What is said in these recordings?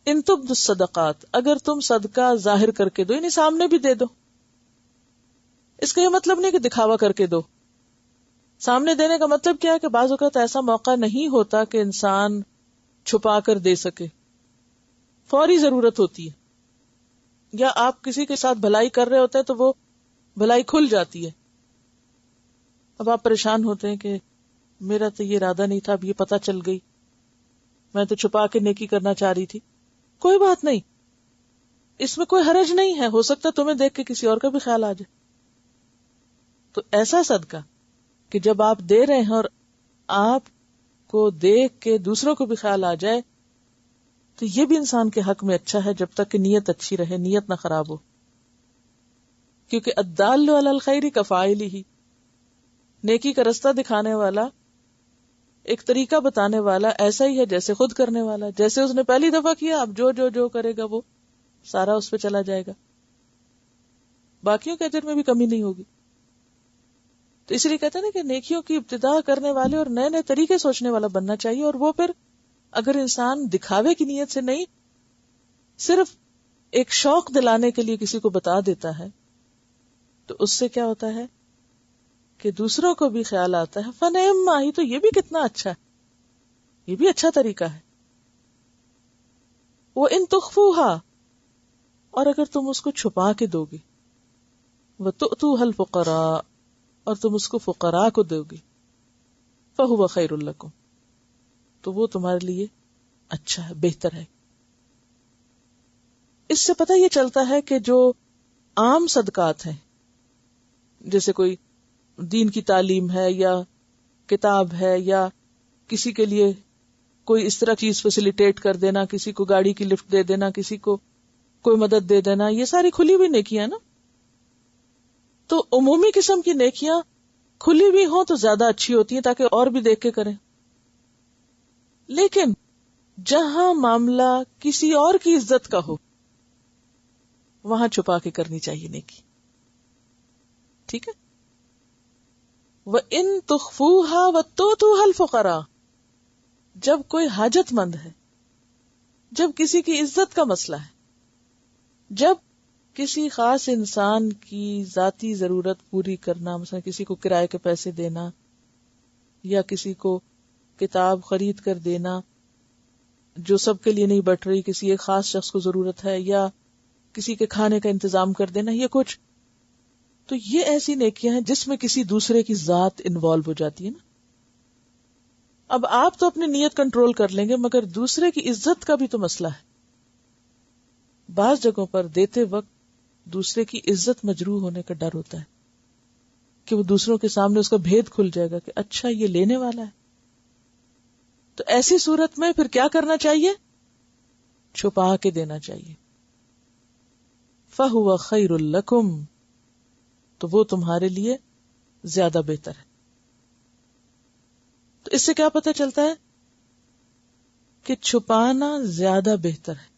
ان تبدوا الصدقات، اگر تم صدقہ ظاہر کر کے دو، یعنی سامنے بھی دے دو. اس کا یہ مطلب نہیں کہ دکھاوا کر کے دو. سامنے دینے کا مطلب کیا ہے کہ بعض اوقات ایسا موقع نہیں ہوتا کہ انسان چھپا کر دے سکے، فوری ضرورت ہوتی ہے، یا آپ کسی کے ساتھ بھلائی کر رہے ہوتے ہیں تو وہ بھلائی کھل جاتی ہے. اب آپ پریشان ہوتے ہیں کہ میرا تو یہ ارادہ نہیں تھا، اب یہ پتہ چل گئی، میں تو چھپا کے نیکی کرنا چاہ رہی تھی. کوئی بات نہیں، اس میں کوئی حرج نہیں ہے، ہو سکتا تمہیں دیکھ کے کسی اور کا بھی خیال آ جائے. تو ایسا صدقہ کہ جب آپ دے رہے ہیں اور آپ کو دیکھ کے دوسروں کو بھی خیال آ جائے، تو یہ بھی انسان کے حق میں اچھا ہے، جب تک کہ نیت اچھی رہے، نیت نہ خراب ہو. کیونکہ الدال علی الخیر کفاعلہ، نیکی کا رستہ دکھانے والا، ایک طریقہ بتانے والا ایسا ہی ہے جیسے خود کرنے والا. جیسے اس نے پہلی دفعہ کیا، اب جو کرے گا وہ سارا اس پہ چلا جائے گا، باقیوں کے اجر میں بھی کمی نہیں ہوگی. تو اس لیے کہتے ہیں نا کہ نیکیوں کی ابتدا کرنے والے اور نئے نئے طریقے سوچنے والا بننا چاہیے. اور وہ پھر اگر انسان دکھاوے کی نیت سے نہیں، صرف ایک شوق دلانے کے لیے کسی کو بتا دیتا ہے، تو اس سے کیا ہوتا ہے کہ دوسروں کو بھی خیال آتا ہے، فنعم ما ہی، تو یہ بھی کتنا اچھا ہے، یہ بھی اچھا طریقہ ہے. وَإِن تُخْفُوهَا، اور اگر تم اس کو چھپا کے دو گے، وَتُؤْتُوهَا الْفُقَرَاءَ، اور تم اس کو فقراء کو دو گے، فَهُوَ خَيْرٌ لَكُمْ، تو وہ تمہارے لیے اچھا ہے، بہتر ہے. اس سے پتہ یہ چلتا ہے کہ جو عام صدقات ہیں، جیسے کوئی دین کی تعلیم ہے یا کتاب ہے یا کسی کے لیے کوئی اس طرح چیز فیسیلیٹیٹ کر دینا، کسی کو گاڑی کی لفٹ دے دینا، کسی کو کوئی مدد دے دینا، یہ ساری کھلی ہوئی نیکیاں نا. تو عمومی قسم کی نیکیاں کھلی بھی ہوں تو زیادہ اچھی ہوتی ہیں تاکہ اور بھی دیکھ کے کریں. لیکن جہاں معاملہ کسی اور کی عزت کا ہو، وہاں چھپا کے کرنی چاہیے نیکی. ٹھیک ہے. وَإِن تُخْفُوهَا وَتُؤْتُوهَا الْفُقَرَاءَ، جب کوئی حاجت مند ہے، جب کسی کی عزت کا مسئلہ ہے، جب کسی خاص انسان کی ذاتی ضرورت پوری کرنا، مثلا کسی کو کرائے کے پیسے دینا یا کسی کو کتاب خرید کر دینا جو سب کے لیے نہیں بٹ رہی، کسی ایک خاص شخص کو ضرورت ہے، یا کسی کے کھانے کا انتظام کر دینا، یہ کچھ، تو یہ ایسی نیکیاں ہیں جس میں کسی دوسرے کی ذات انوالو ہو جاتی ہے نا. اب آپ تو اپنی نیت کنٹرول کر لیں گے، مگر دوسرے کی عزت کا بھی تو مسئلہ ہے. بعض جگہوں پر دیتے وقت دوسرے کی عزت مجروح ہونے کا ڈر ہوتا ہے کہ وہ دوسروں کے سامنے اس کا بھید کھل جائے گا کہ اچھا یہ لینے والا ہے. تو ایسی صورت میں پھر کیا کرنا چاہیے؟ چھپا کے دینا چاہیے. فَهُوَ خَيْرٌ لَكُمْ، تو وہ تمہارے لیے زیادہ بہتر ہے. تو اس سے کیا پتہ چلتا ہے کہ چھپانا زیادہ بہتر ہے،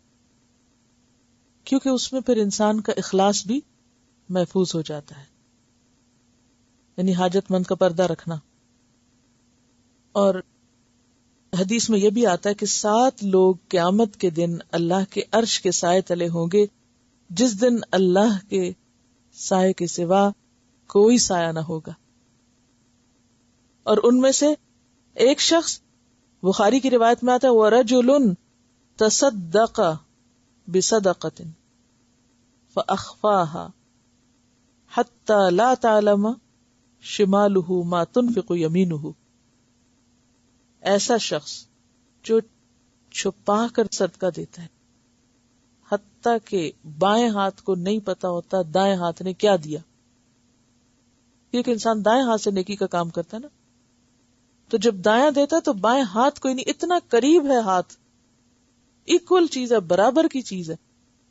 کیونکہ اس میں پھر انسان کا اخلاص بھی محفوظ ہو جاتا ہے. یعنی حاجت مند کا پردہ رکھنا. اور حدیث میں یہ بھی آتا ہے کہ 7 لوگ قیامت کے دن اللہ کے عرش کے سائے تلے ہوں گے، جس دن اللہ کے سائے کے سوا کوئی سایہ نہ ہوگا. اور ان میں سے ایک شخص، بخاری کی روایت میں آتا ہے، وَرَجُلٌ تَصَدَّقَ بِصَدَقَةٍ فَأَخْفَاهَا حَتَّى لَا تَعْلَمَ شِمَالُهُ مَا تُنْفِقُ يَمِينُهُ. ایسا شخص جو چھپا کر صدقہ دیتا ہے حتیٰ کہ بائیں ہاتھ کو نہیں پتا ہوتا دائیں ہاتھ نے کیا دیا. کیونکہ انسان دائیں ہاتھ سے نیکی کا کام کرتا ہے نا، تو جب دایاں دیتا تو بائیں ہاتھ کوئی نہیں، اتنا قریب ہے ہاتھ، ایکول چیز ہے، برابر کی چیز ہے،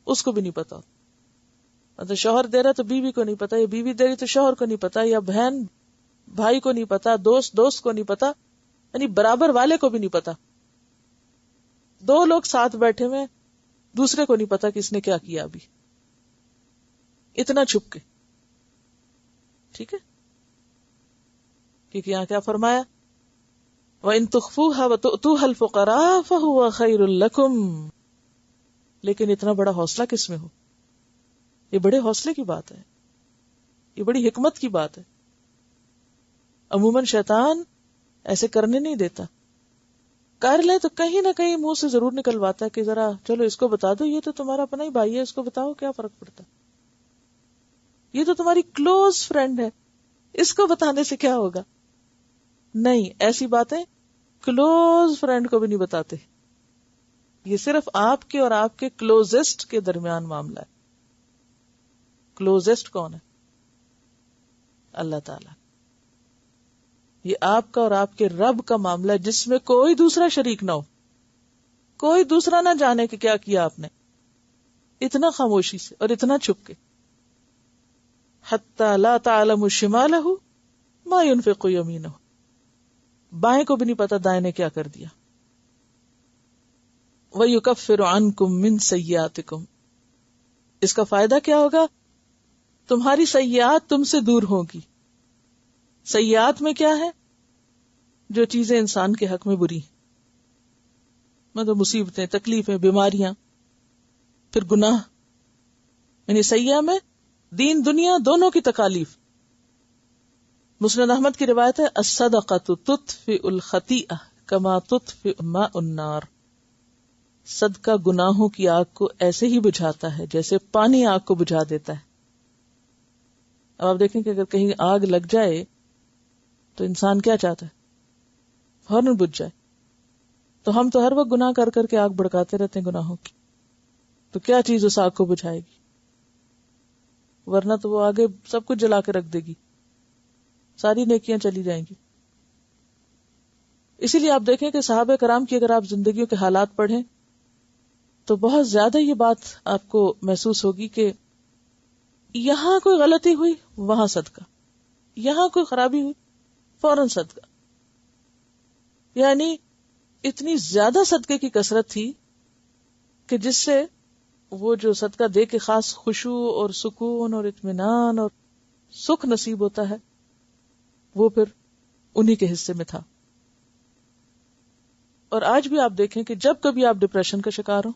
اس کو بھی نہیں پتا. مطلب شوہر دے رہا تو بیوی کو نہیں پتا، یا بیوی دے رہی تو شوہر کو نہیں پتا، یا بہن بھائی کو نہیں پتا، دوست کو نہیں پتا، یعنی برابر والے کو بھی نہیں پتا. 2 لوگ ساتھ بیٹھے ہوئے، دوسرے کو نہیں پتا کہ اس نے کیا کیا ابھی، اتنا چھپ کے. ٹھیک ہے، کیونکہ یہاں کیا فرمایا، وَإِن تُخْفُوهَا وَتُؤْتُوهَا الْفُقَرَاءَ فَهُوَ خَيْرٌ لَكُمْ. لیکن اتنا بڑا حوصلہ کس میں ہو؟ یہ بڑے حوصلے کی بات ہے، یہ بڑی حکمت کی بات ہے. عموماً شیطان ایسے کرنے نہیں دیتا، کر لے تو کہیں نہ کہیں منہ سے ضرور نکلواتا ہے کہ ذرا چلو اس کو بتا دو، یہ تو تمہارا اپنا ہی بھائی ہے، اس کو بتاؤ کیا فرق پڑتا، یہ تو تمہاری کلوز فرینڈ ہے، اس کو بتانے سے کیا ہوگا. نہیں، ایسی باتیں کلوز فرینڈ کو بھی نہیں بتاتے. یہ صرف آپ کے اور آپ کے کلوزسٹ کے درمیان معاملہ ہے. کلوزسٹ کون ہے؟ اللہ تعالی. یہ آپ کا اور آپ کے رب کا معاملہ ہے جس میں کوئی دوسرا شریک نہ ہو، کوئی دوسرا نہ جانے کہ کیا کیا آپ نے، اتنا خاموشی سے اور اتنا چھپ کے. حتی لا تعلم شمالہ ما ينفق یمینہ، بائیں کو بھی نہیں پتا دائیں نے کیا کر دیا. وَيُكَفِّرُ عَنْكُم مِّن سَيِّئَاتِكُم، اس کا فائدہ کیا ہوگا؟ تمہاری سیئات تم سے دور ہوگی. سیئات میں کیا ہے؟ جو چیزیں انسان کے حق میں بری ہیں، مطلب مصیبتیں، تکلیفیں، بیماریاں، پھر گناہ. یعنی سیئہ میں دین دنیا دونوں کی تکالیف. مسند احمد کی روایت ہے الصدقۃ تطفئ الخطیئہ کما تطفئ ماء النار، صدقہ گناہوں کی آگ کو ایسے ہی بجھاتا ہے جیسے پانی آگ کو بجھا دیتا ہے. اب آپ دیکھیں کہ اگر کہیں آگ لگ جائے تو انسان کیا چاہتا ہے؟ فوراً بجھ جائے. تو ہم تو ہر وقت گناہ کر کر کے آگ بھڑکاتے رہتے ہیں گناہوں کی، تو کیا چیز اس آگ کو بجھائے گی؟ ورنہ تو وہ آگے سب کچھ جلا کے رکھ دے گی، ساری نیکیاں چلی جائیں گی. اسی لیے آپ دیکھیں کہ صحابہ کرام کی اگر آپ زندگیوں کے حالات پڑھیں تو بہت زیادہ یہ بات آپ کو محسوس ہوگی کہ یہاں کوئی غلطی ہوئی وہاں صدقہ، یہاں کوئی خرابی ہوئی فوراً صدقہ. یعنی اتنی زیادہ صدقے کی کثرت تھی کہ جس سے وہ جو صدقہ دے کے خاص خشوع اور سکون اور اطمینان اور سکھ نصیب ہوتا ہے وہ پھر انہی کے حصے میں تھا. اور آج بھی آپ دیکھیں کہ جب کبھی آپ ڈپریشن کا شکار ہوں،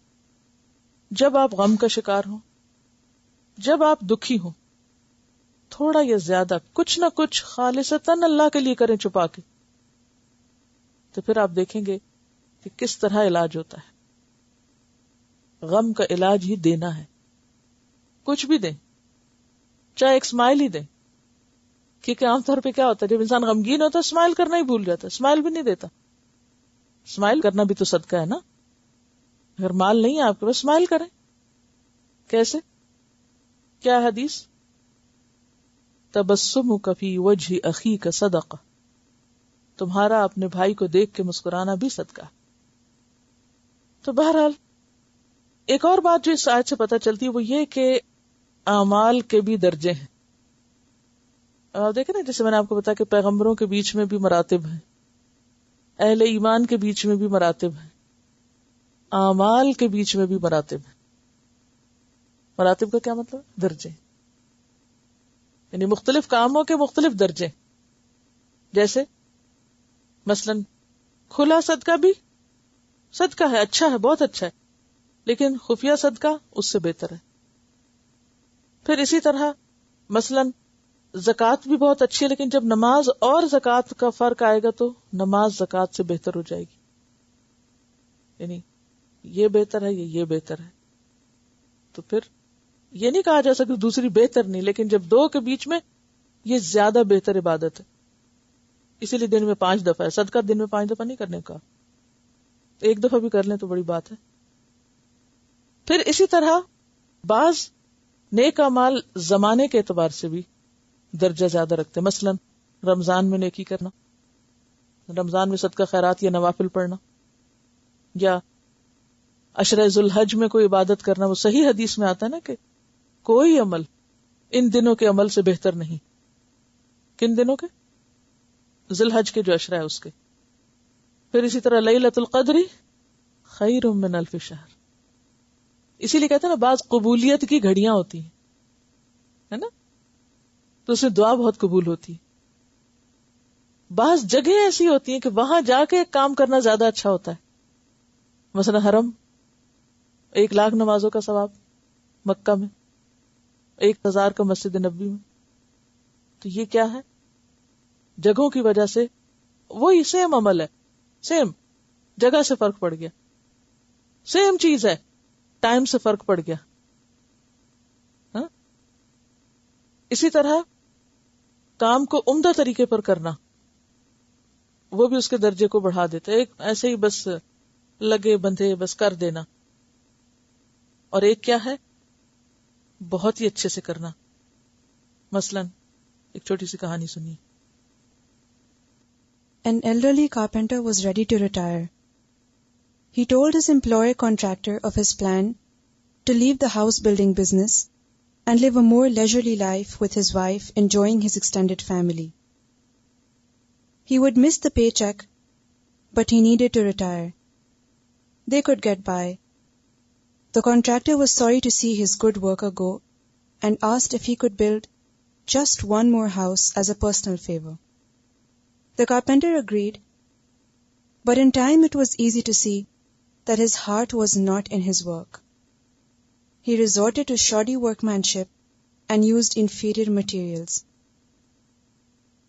جب آپ غم کا شکار ہوں، جب آپ دکھی ہوں، تھوڑا یا زیادہ کچھ نہ کچھ خالصتاً اللہ کے لیے کریں چھپا کے، تو پھر آپ دیکھیں گے کہ کس طرح علاج ہوتا ہے. غم کا علاج ہی دینا ہے. کچھ بھی دیں، چاہے ایک اسمائل ہی دیں، کیونکہ عام طور پہ کیا ہوتا ہے جب انسان غمگین ہوتا ہے اسمائل کرنا ہی بھول جاتا ہے، اسمائل بھی نہیں دیتا. اسمائل کرنا بھی تو صدقہ ہے نا. اگر مال نہیں ہے آپ کے پاس اسمائل کریں. کیسے؟ کیا حدیث؟ تبسمک فی وجہ اخیک صدقہ، تمہارا اپنے بھائی کو دیکھ کے مسکرانا بھی صدقہ. تو بہرحال ایک اور بات جو اس آیت سے پتہ چلتی ہے وہ یہ کہ اعمال کے بھی درجے ہیں. آپ دیکھیں نا، جیسے میں نے آپ کو بتایا کہ پیغمبروں کے بیچ میں بھی مراتب ہیں، اہل ایمان کے بیچ میں بھی مراتب ہیں، اعمال کے بیچ میں بھی مراتب ہیں. مراتب کا کیا مطلب؟ درجے، یعنی مختلف کاموں کے مختلف درجے. جیسے مثلا کھلا صدقہ بھی صدقہ ہے، اچھا ہے، بہت اچھا ہے، لیکن خفیہ صدقہ اس سے بہتر ہے. پھر اسی طرح مثلا زکوٰۃ بھی بہت اچھی ہے، لیکن جب نماز اور زکوٰۃ کا فرق آئے گا تو نماز زکوٰۃ سے بہتر ہو جائے گی. یعنی یہ بہتر ہے، یہ بہتر ہے. تو پھر یہ نہیں کہا جا سکتا دوسری بہتر نہیں، لیکن جب دو کے بیچ میں یہ زیادہ بہتر عبادت ہے. اسی لیے دن میں 5 دفعہ ہے. صدقہ دن میں 5 دفعہ نہیں کرنے کا، 1 دفعہ بھی کر لیں تو بڑی بات ہے. پھر اسی طرح بعض نیک اعمال زمانے کے اعتبار سے بھی درجہ زیادہ رکھتے ہیں. مثلا رمضان میں نیکی کرنا، رمضان میں صدقہ خیرات یا نوافل پڑھنا، یا عشرہ ذوالحج میں کوئی عبادت کرنا. وہ صحیح حدیث میں آتا ہے نا کہ کوئی عمل ان دنوں کے عمل سے بہتر نہیں. کن دنوں کے؟ ذوالحج کے جو عشرہ ہے اس کے. پھر اسی طرح لیلۃ القدر خیر من الف شہر. اسی لیے کہتے ہیں نا بعض قبولیت کی گھڑیاں ہوتی ہیں، ہے نا، تو اس میں دعا بہت قبول ہوتی ہے. بعض جگہیں ایسی ہوتی ہیں کہ وہاں جا کے کام کرنا زیادہ اچھا ہوتا ہے. مثلا حرم، 1,00,000 نمازوں کا ثواب مکہ میں، 1,000 کا مسجد نبوی میں. تو یہ کیا ہے؟ جگہوں کی وجہ سے وہی سیم عمل ہے، سیم جگہ سے فرق پڑ گیا، سیم چیز ہے، ٹائم سے فرق پڑ گیا. ہاں؟ اسی طرح کام کو عمدہ طریقے پر کرنا، وہ بھی اس کے درجے کو بڑھا دیتا ہے. ایک ایسے ہی بس لگے بندھے بس کر دینا، اور ایک کیا ہے بہت ہی اچھے سے کرنا. مثلا ایک چھوٹی سی کہانی سنیے. An elderly carpenter was ready to retire. He told his employer contractor of his plan to leave the house building business and live a more leisurely life with his wife, enjoying his extended family. He would miss the paycheck, but he needed to retire. They could get by. The contractor was sorry to see his good worker go and asked if he could build just one more house as a personal favor. The carpenter agreed, but in time it was easy to see that his heart was not in his work. He resorted to shoddy workmanship and used inferior materials.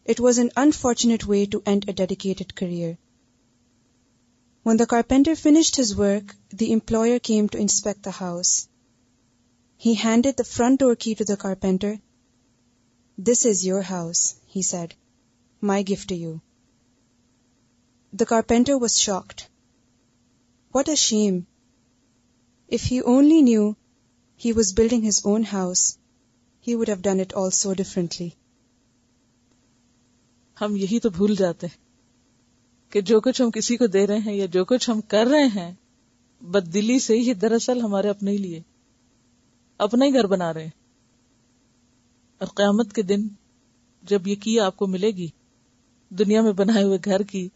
It was an unfortunate way to end a dedicated career. When the carpenter finished his work, the employer came to inspect the house. He handed the front door key to the carpenter. "This is your house," he said. "My gift to you." The carpenter was shocked. What a shame! If he only knew he was building his own house, he would have done it all so differently. ہم یہی تو بھول جاتے ہیں کہ جو کچھ ہم کسی کو دے رہے ہیں یا جو کچھ ہم کر رہے ہیں بددلی سے ہی دراصل ہمارے اپنے ہی لیے اپنا ہی گھر بنا رہے ہیں. اور قیامت کے دن جب یہ کی آپ کو ملے گی دنیا میں بنائے ہوئے گھر کی،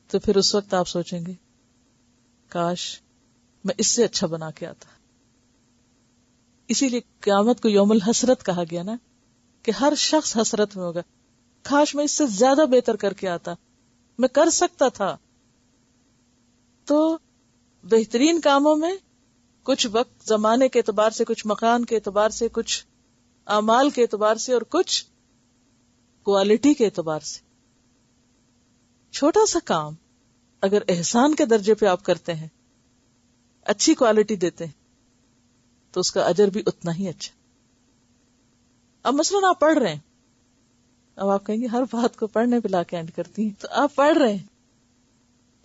تو پھر اس وقت آپ سوچیں گے کاش میں اس سے اچھا بنا کے آتا. اسی لیے قیامت کو یوم الحسرت کہا گیا نا، کہ ہر شخص حسرت میں ہوگا، کاش میں اس سے زیادہ بہتر کر کے آتا، میں کر سکتا تھا. تو بہترین کاموں میں کچھ وقت زمانے کے اعتبار سے، کچھ مکان کے اعتبار سے، کچھ اعمال کے اعتبار سے، اور کچھ کوالٹی کے اعتبار سے. چھوٹا سا کام اگر احسان کے درجے پہ آپ کرتے ہیں، اچھی کوالٹی دیتے ہیں، تو اس کا اجر بھی اتنا ہی اچھا. اب مثلاً آپ پڑھ رہے ہیں، اب آپ کہیں گے ہر بات کو پڑھنے پہ لا کے اینڈ کرتی ہیں، تو آپ پڑھ رہے ہیں،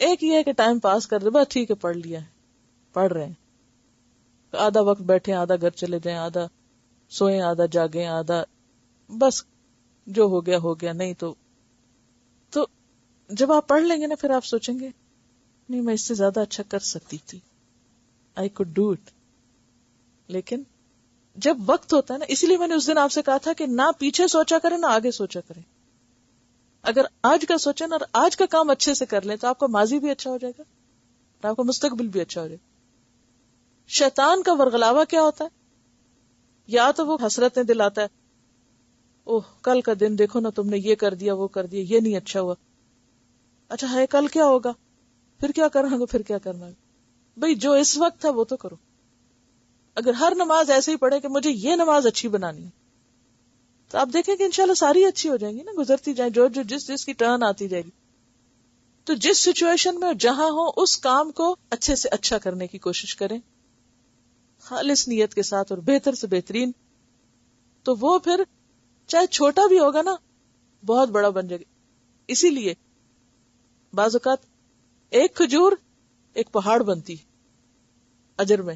ایک یہ ہے کہ ٹائم پاس کر دے، بس ٹھیک ہے پڑھ لیا ہے، پڑھ رہے ہیں، آدھا وقت بیٹھے، آدھا گھر چلے جائیں، آدھا سوئیں، آدھا جاگیں، آدھا بس جو ہو گیا ہو گیا. نہیں تو جب آپ پڑھ لیں گے نا، پھر آپ سوچیں گے نہیں میں اس سے زیادہ اچھا کر سکتی تھی، I could do it. لیکن جب وقت ہوتا ہے نا، اسی لیے میں نے اس دن آپ سے کہا تھا کہ نہ پیچھے سوچا کریں نہ آگے سوچا کریں. اگر آج کا سوچیں اور آج کا کام اچھے سے کر لیں تو آپ کا ماضی بھی اچھا ہو جائے گا اور آپ کا مستقبل بھی اچھا ہو جائے گا. شیطان کا ورغلاوا کیا ہوتا ہے؟ یا تو وہ حسرتیں دلاتا ہے، اوہ کل کا دن دیکھو نا، تم نے یہ کر دیا، وہ کر دیا، یہ نہیں اچھا ہوا، اچھا ہے کل کیا ہوگا، پھر کیا کرنا ہے، پھر کیا کرنا ہے. بھئی جو اس وقت ہے وہ تو کرو. اگر ہر نماز ایسے ہی پڑھے کہ مجھے یہ نماز اچھی بنانی ہے، تو آپ دیکھیں کہ انشاءاللہ ساری اچھی ہو جائیں گی نا، گزرتی جائیں، جو جس کی ٹرن آتی جائے گی. تو جس سچویشن میں جہاں ہو اس کام کو اچھے سے اچھا کرنے کی کوشش کریں، خالص نیت کے ساتھ اور بہتر سے بہترین. تو وہ پھر چاہے چھوٹا بھی ہوگا نا، بہت بڑا بن جائے گا. اسی لیے بعض اوقات ایک کھجور ایک پہاڑ بنتی اجر میں.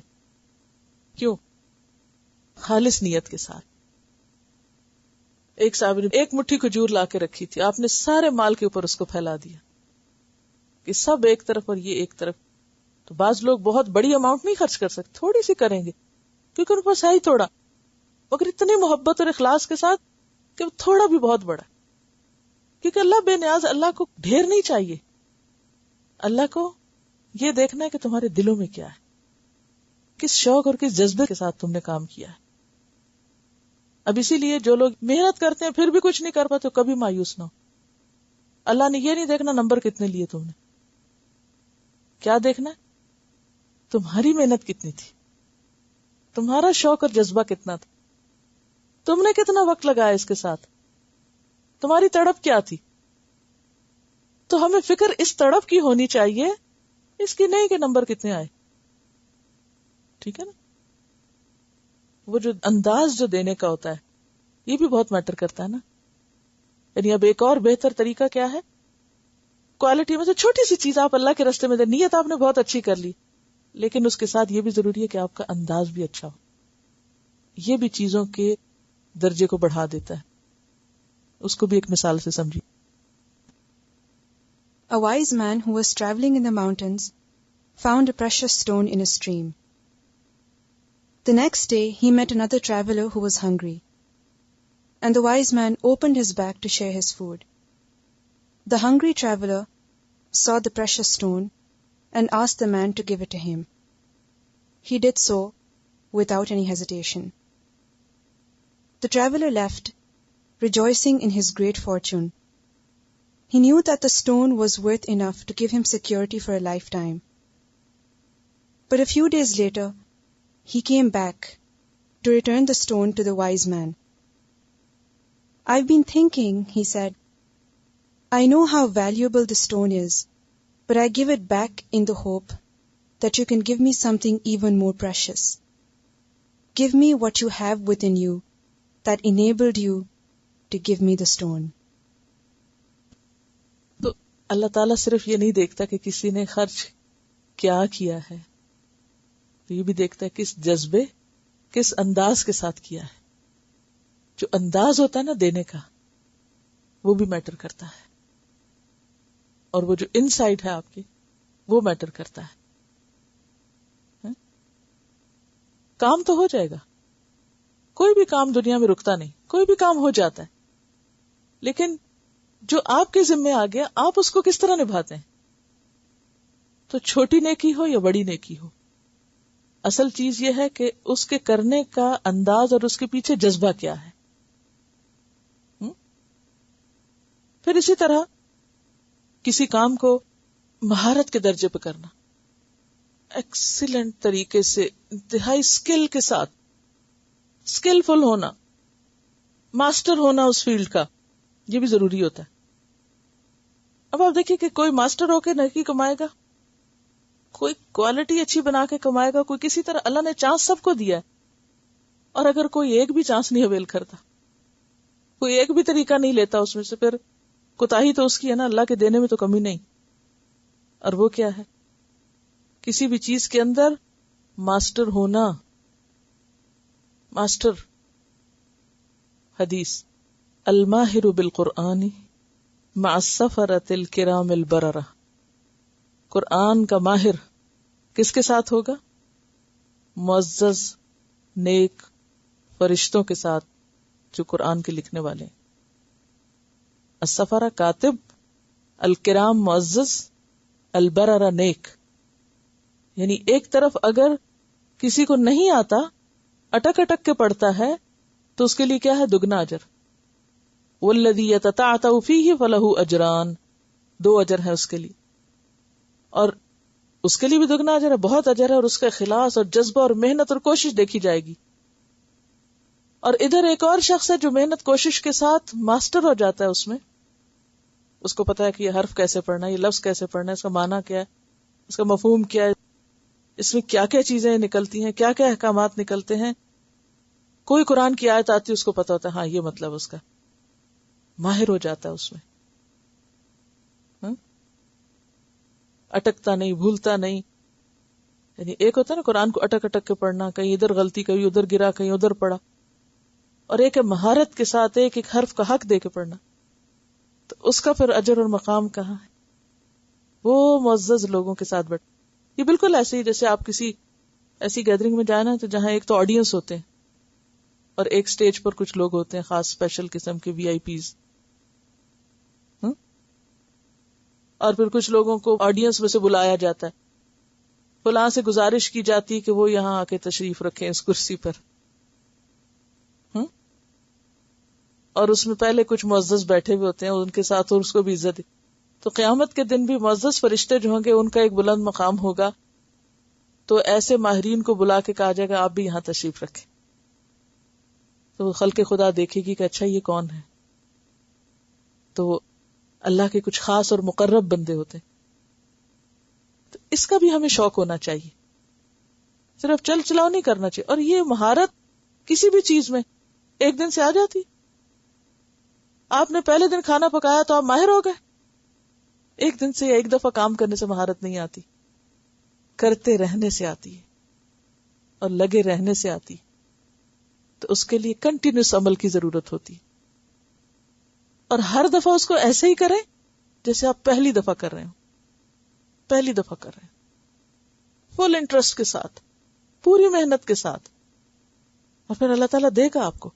کیوں؟ خالص نیت کے ساتھ. ایک صاحب نے ایک مٹھی کھجور لا کے رکھی تھی، آپ نے سارے مال کے اوپر اس کو پھیلا دیا کہ سب ایک طرف اور یہ ایک طرف. تو بعض لوگ بہت بڑی اماؤنٹ نہیں خرچ کر سکتے، تھوڑی سی کریں گے کیونکہ ان کے پاس ہے ہی تھوڑا، مگر اتنی محبت اور اخلاص کے ساتھ کہ تھوڑا بھی بہت بڑا. کیونکہ اللہ بے نیاز، اللہ کو ڈھیر نہیں چاہیے، اللہ کو یہ دیکھنا ہے کہ تمہارے دلوں میں کیا ہے، کس شوق اور کس جذبے کے ساتھ تم نے کام کیا ہے. اب اسی لیے جو لوگ محنت کرتے ہیں پھر بھی کچھ نہیں کر پاتے، کبھی مایوس نہ ہو. اللہ نے یہ نہیں دیکھنا نمبر کتنے لیے تم نے، کیا دیکھنا ہے تمہاری محنت کتنی تھی، تمہارا شوق اور جذبہ کتنا تھا، تم نے کتنا وقت لگایا اس کے ساتھ، تمہاری تڑپ کیا تھی. تو ہمیں فکر اس تڑپ کی ہونی چاہیے، اس کی نہیں کہ نمبر کتنے آئے. ٹھیک ہے نا. وہ جو انداز جو دینے کا ہوتا ہے یہ بھی بہت میٹر کرتا ہے نا. یعنی اب ایک اور بہتر طریقہ کیا ہے، کوالٹی میں سے چھوٹی سی چیز آپ اللہ کے راستے میں دیں. نیت آپ نے بہت اچھی کر لی، لیکن اس کے ساتھ یہ بھی ضروری ہے کہ آپ کا انداز بھی اچھا ہو. یہ بھی چیزوں کے درجے کو بڑھا دیتا ہے. اس کو بھی ایک مثال سے سمجھی. A wise man who was traveling in the mountains found a precious stone in a stream. The next day he met another traveler who was hungry, and the wise man opened his bag to share his food. The hungry traveler saw the precious stone and asked the man to give it to him. He did so without any hesitation. The traveler left, rejoicing in his great fortune. He knew that the stone was worth enough to give him security for a lifetime. But a few days later, he came back to return the stone to the wise man. "I've been thinking," he said, "I know how valuable the stone is, but I give it back in the hope that you can give me something even more precious. Give me what you have within you that enabled you to give me the stone." تو اللہ تعالیٰ صرف یہ نہیں دیکھتا کہ کسی نے خرچ کیا کیا ہے، تو یہ بھی دیکھتا ہے کس جذبے، کس انداز کے ساتھ کیا ہے. جو انداز ہوتا ہے نا دینے کا، وہ بھی میٹر کرتا ہے، اور وہ جو انسائٹ ہے آپ کی وہ میٹر کرتا ہے. کام تو ہو جائے گا، کوئی بھی کام دنیا میں رکتا نہیں، کوئی بھی کام ہو جاتا ہے، لیکن جو آپ کے ذمہ آ گیا آپ اس کو کس طرح نبھاتے ہیں. تو چھوٹی نیکی ہو یا بڑی نیکی ہو، اصل چیز یہ ہے کہ اس کے کرنے کا انداز اور اس کے پیچھے جذبہ کیا ہے. پھر اسی طرح کسی کام کو مہارت کے درجے پہ کرنا، ایکسیلنٹ طریقے سے، انتہائی سکل کے ساتھ، سکلفل ہونا، ماسٹر ہونا اس فیلڈ کا، یہ بھی ضروری ہوتا ہے. اب آپ دیکھیں کہ کوئی ماسٹر ہو کے نیکی کمائے گا، کوئی کوالٹی اچھی بنا کے کمائے گا، کوئی کسی طرح، اللہ نے چانس سب کو دیا ہے، اور اگر کوئی ایک بھی چانس نہیں اویل کرتا، کوئی ایک بھی طریقہ نہیں لیتا اس میں سے، پھر کوتاہی تو اس کی ہے نا، اللہ کے دینے میں تو کمی نہیں. اور وہ کیا ہے؟ کسی بھی چیز کے اندر ماسٹر ہونا. ماسٹر، حدیث، الماہر بالقرآن مع السفرۃ الکرام البررہ. قرآن کا ماہر کس کے ساتھ ہوگا؟ معزز نیک فرشتوں کے ساتھ جو قرآن کے لکھنے والے ہیں. السفرہ کاتب، الکرام معزز، البررہ نیک. یعنی ایک طرف اگر کسی کو نہیں آتا، اٹک اٹک کے پڑھتا ہے، تو اس کے لیے کیا ہے؟ دگنا اجر. والذی یتتعتع فیہ فلہ اجران، 2 اجر ہے اس کے لیے، اور اس کے لیے بھی دگنا اجر ہے، بہت اجر ہے، اور اس کا اخلاص اور جذبہ اور محنت اور کوشش دیکھی جائے گی. اور ادھر ایک اور شخص ہے جو محنت کوشش کے ساتھ ماسٹر ہو جاتا ہے اس میں، اس کو پتا ہے کہ یہ حرف کیسے پڑھنا ہے، یہ لفظ کیسے پڑھنا ہے، اس کا معنی کیا ہے، اس کا مفہوم کیا ہے، اس میں کیا کیا چیزیں نکلتی ہیں، کیا کیا احکامات نکلتے ہیں. کوئی قرآن کی آیت آتی ہے اس کو پتا ہوتا ہے ہاں یہ مطلب اس کا، ماہر ہو جاتا ہے اس میں، اٹکتا نہیں، بھولتا نہیں. یعنی ایک ہوتا ہے نا قرآن کو اٹک اٹک کے پڑھنا، کہیں ادھر غلطی، کہیں ادھر گرا، کہیں ادھر پڑھا، اور ایک ہے مہارت کے ساتھ ایک ایک حرف کا حق دے کے پڑھنا. تو اس کا پھر اجر اور مقام کہاں ہے؟ وہ معزز لوگوں کے ساتھ بیٹھ. یہ بالکل ایسے ہی جیسے آپ کسی ایسی گیدرنگ میں جائیں نا، تو جہاں ایک تو آڈینس ہوتے ہیں اور ایک سٹیج پر کچھ لوگ ہوتے ہیں خاص اسپیشل قسم کے VIP، اور پھر کچھ لوگوں کو آڈینس میں سے بلایا جاتا ہے، فلاں سے گزارش کی جاتی کہ وہ یہاں آ کے تشریف رکھیں اس کرسی پر، اور اس میں پہلے کچھ معزز بیٹھے ہوئے ہوتے ہیں ان کے ساتھ، اور اس کو بھی عزت. تو قیامت کے دن بھی معزز فرشتے جو ہوں گے ان کا ایک بلند مقام ہوگا. تو ایسے ماہرین کو بلا کے کہا جائے گا آپ بھی یہاں تشریف رکھیں، تو وہ خلق خدا دیکھے گی کہ اچھا یہ کون ہے. تو اللہ کے کچھ خاص اور مقرب بندے ہوتے ہیں. تو اس کا بھی ہمیں شوق ہونا چاہیے، صرف چل چلاؤ نہیں کرنا چاہیے. اور یہ مہارت کسی بھی چیز میں ایک دن سے آ جاتی. آپ نے پہلے دن کھانا پکایا تو آپ ماہر ہو گئے. ایک دن سے یا ایک دفعہ کام کرنے سے مہارت نہیں آتی، کرتے رہنے سے آتی ہے اور لگے رہنے سے آتی. تو اس کے لیے کنٹینیوس عمل کی ضرورت ہوتی، اور ہر دفعہ اس کو ایسے ہی کریں جیسے آپ پہلی دفعہ کر رہے ہو. پہلی دفعہ کر رہے ہیں فل انٹرسٹ کے ساتھ، پوری محنت کے ساتھ، اور پھر اللہ تعالیٰ دے گا آپ کو،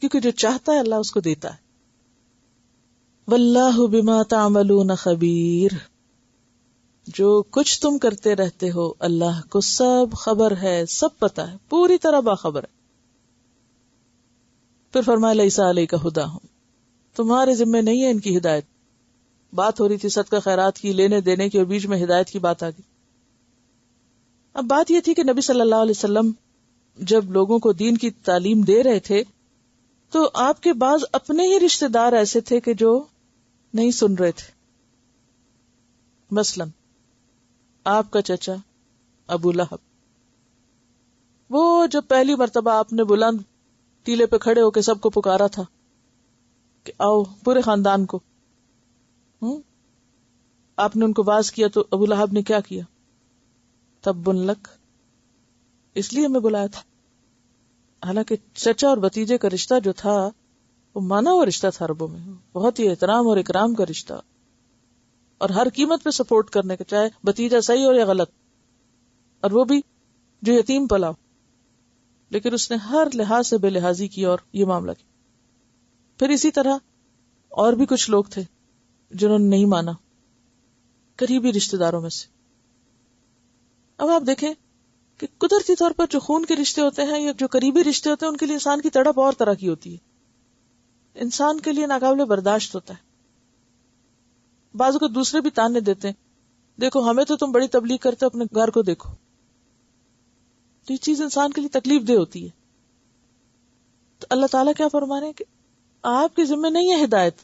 کیونکہ جو چاہتا ہے اللہ اس کو دیتا ہے. واللہ بما تعملون خبیر، جو کچھ تم کرتے رہتے ہو اللہ کو سب خبر ہے، سب پتا ہے، پوری طرح باخبر ہے. پھر فرمایا لیس علیک ھداھم، تمہارے ذمہ نہیں ہے ان کی ہدایت. بات ہو رہی تھی صدقہ خیرات کی، لینے دینے کی، اور بیچ میں ہدایت کی بات آ گئی. اب بات یہ تھی کہ نبی صلی اللہ علیہ وسلم جب لوگوں کو دین کی تعلیم دے رہے تھے تو آپ کے بعض اپنے ہی رشتہ دار ایسے تھے کہ جو نہیں سن رہے تھے. مثلا آپ کا چچا ابو لہب، وہ جب پہلی مرتبہ آپ نے بلند ٹیلے پہ کھڑے ہو کے سب کو پکارا تھا کہ آؤ، پورے خاندان کو، آپ نے ان کو باز کیا تو ابو لہب نے کیا کیا؟ تبن لک، اس لیے میں بلایا تھا. حالانکہ چچا اور بھتیجے کا رشتہ جو تھا وہ مانا ہوا رشتہ تھا، عربوں میں بہت ہی احترام اور اکرام کا رشتہ، اور ہر قیمت پہ سپورٹ کرنے کا، چاہے بھتیجا صحیح ہو یا غلط، اور وہ بھی جو یتیم پلا ہو. لیکن اس نے ہر لحاظ سے بے لحاظی کی اور یہ معاملہ کیا. پھر اسی طرح اور بھی کچھ لوگ تھے جنہوں نے نہیں مانا، قریبی رشتہ داروں میں سے. اب آپ دیکھیں کہ قدرتی طور پر جو خون کے رشتے ہوتے ہیں یا جو قریبی رشتے ہوتے ہیں ان کے لیے انسان کی تڑپ اور طرح کی ہوتی ہے، انسان کے لیے ناقابل برداشت ہوتا ہے. بعضوں کو دوسرے بھی تانے دیتے ہیں، دیکھو ہمیں تو تم بڑی تبلیغ کرتے ہو، اپنے گھر کو دیکھو. تو یہ چیز انسان کے لیے تکلیف دہ ہوتی ہے. تو اللہ تعالیٰ کیا فرما رہے ہیں کہ آپ کے ذمہ نہیں ہے ہدایت،